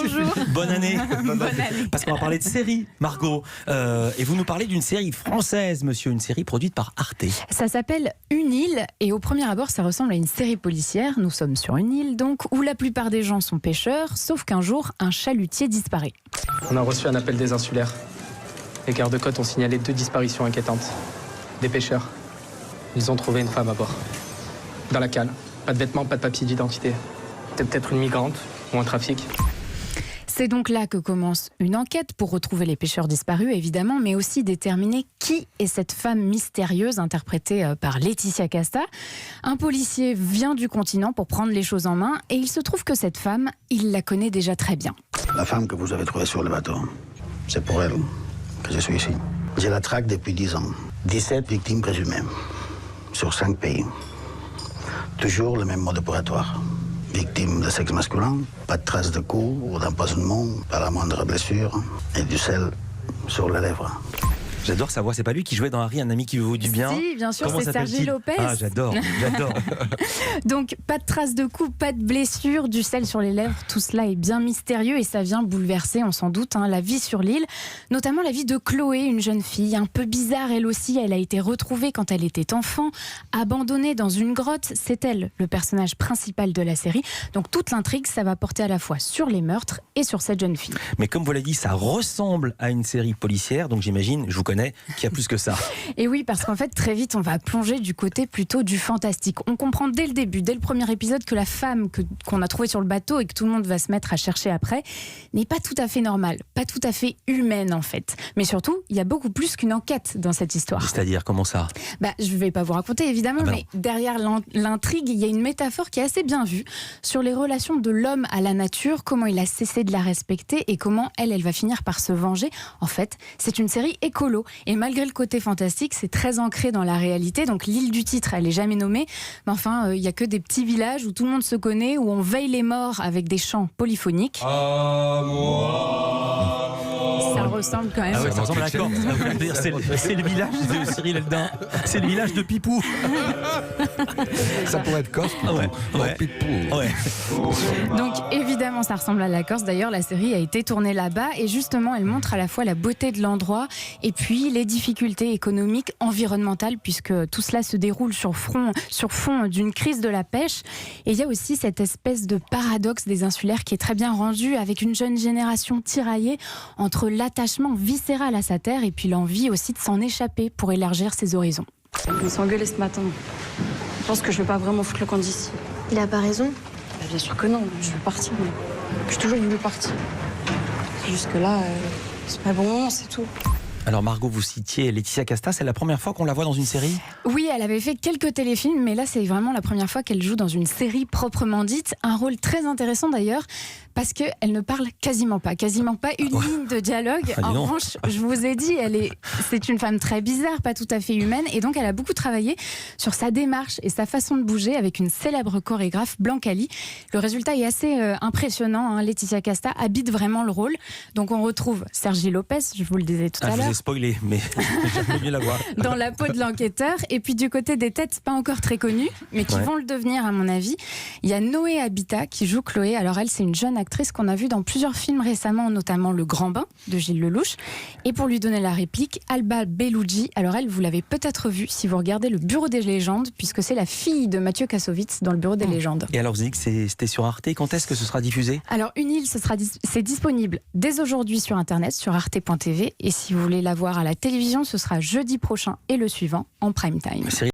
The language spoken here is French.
Bonjour. Bonne année. Bonne année. Parce qu'on va parler de série, Margot. Et vous nous parlez d'une série française, monsieur, une série produite par Arte. Ça s'appelle Une île et au premier abord, ça ressemble à une série policière. Nous sommes sur une île donc où la plupart des gens sont pêcheurs, sauf qu'un jour, un chalutier disparaît. On a reçu un appel des insulaires. Les gardes-côtes ont signalé 2 disparitions inquiétantes. Des pêcheurs. Ils ont trouvé une femme à bord. Dans la cale. Pas de vêtements, pas de papier d'identité. C'était peut-être une migrante ou un trafic. C'est donc là que commence une enquête pour retrouver les pêcheurs disparus, évidemment, mais aussi déterminer qui est cette femme mystérieuse interprétée par Laetitia Casta. Un policier vient du continent pour prendre les choses en main et il se trouve que cette femme, il la connaît déjà très bien. La femme que vous avez trouvée sur le bateau, c'est pour elle que je suis ici. Je la traque depuis 10 ans. 17 victimes présumées, sur 5 pays. Toujours le même mode opératoire. Victime de sexe masculin, pas de traces de coups ou d'empoisonnement, pas la moindre blessure, et du sel sur les lèvres. J'adore sa voix, c'est pas lui qui jouait dans Harry, un ami qui vous du bien? Si, bien sûr, Comment c'est Sergi s'appelle-t-il? Lopez. Ah, j'adore. Donc, pas de traces de coups, pas de blessures, du sel sur les lèvres, tout cela est bien mystérieux et ça vient bouleverser, on s'en doute, la vie sur l'île, notamment la vie de Chloé, une jeune fille un peu bizarre elle aussi. Elle a été retrouvée quand elle était enfant, abandonnée dans une grotte. C'est elle, le personnage principal de la série. Donc toute l'intrigue, ça va porter à la fois sur les meurtres et sur cette jeune fille. Mais comme vous l'avez dit, ça ressemble à une série policière, donc j'imagine, je vous connais, qu'il y a plus que ça. Et oui, parce qu'en fait, très vite, on va plonger du côté plutôt du fantastique. On comprend dès le début, dès le premier épisode, que la femme qu'on a trouvée sur le bateau et que tout le monde va se mettre à chercher après, n'est pas tout à fait normale, pas tout à fait humaine en fait. Mais surtout, il y a beaucoup plus qu'une enquête dans cette histoire. C'est-à-dire, comment ça? Je ne vais pas vous raconter évidemment, mais derrière l'intrigue, il y a une métaphore qui est assez bien vue sur les relations de l'homme à la nature, comment il a cessé de la respecter et comment elle va finir par se venger. En fait, c'est une série écolo. Et malgré le côté fantastique, c'est très ancré dans la réalité. Donc l'île du titre, elle n'est jamais nommée. Mais enfin, il n'y a que des petits villages où tout le monde se connaît, où on veille les morts avec des chants polyphoniques. Ça ressemble quand même. Ah ouais, ça ressemble à la Corse. C'est le village de Cyril Eldin. C'est le village de Pipou. Ça pourrait être Corse, Pipou. Ouais. Pipou. Ouais. Donc évidemment, ça ressemble à la Corse. D'ailleurs, la série a été tournée là-bas et justement, elle montre à la fois la beauté de l'endroit et puis les difficultés économiques, environnementales, puisque tout cela se déroule sur fond d'une crise de la pêche. Et il y a aussi cette espèce de paradoxe des insulaires qui est très bien rendu, avec une jeune génération tiraillée entre l'attachement viscéral à sa terre et puis l'envie aussi de s'en échapper pour élargir ses horizons. On s'est engueulé ce matin. Je pense que je vais pas vraiment foutre le camp d'ici. Il a pas raison. Bien sûr que non, je veux partir. Mais j'ai toujours voulu partir. Jusque-là, c'est pas le bon moment, c'est tout. Alors Margot, vous citiez Laetitia Casta, c'est la première fois qu'on la voit dans une série? Oui, elle avait fait quelques téléfilms, mais là c'est vraiment la première fois qu'elle joue dans une série proprement dite. Un rôle très intéressant d'ailleurs, parce qu'elle ne parle quasiment pas une ligne de dialogue. En revanche, je vous ai dit, c'est une femme très bizarre, pas tout à fait humaine, et donc elle a beaucoup travaillé sur sa démarche et sa façon de bouger avec une célèbre chorégraphe, Blancali. Le résultat est assez impressionnant, Laetitia Casta habite vraiment le rôle. Donc on retrouve Sergi Lopez, je vous le disais tout à l'heure. Je vous ai spoilé, mais j'aimerais mieux la voir. Dans la peau de l'enquêteur. Et puis du côté des têtes pas encore très connues, mais qui vont le devenir à mon avis, il y a Noé Habitat qui joue Chloé. Alors elle, c'est une jeune actrice qu'on a vue dans plusieurs films récemment, notamment Le Grand Bain de Gilles Lelouch. Et pour lui donner la réplique, Alba Bellucci. Alors elle, vous l'avez peut-être vue si vous regardez Le Bureau des légendes, puisque c'est la fille de Mathieu Kassovitz dans Le Bureau des légendes. Et alors vous dites que c'était sur Arte, quand est-ce que ce sera diffusé? Alors Une île, c'est disponible dès aujourd'hui sur internet, sur arte.tv, et si vous voulez la voir à la télévision, ce sera jeudi prochain et le suivant en prime time.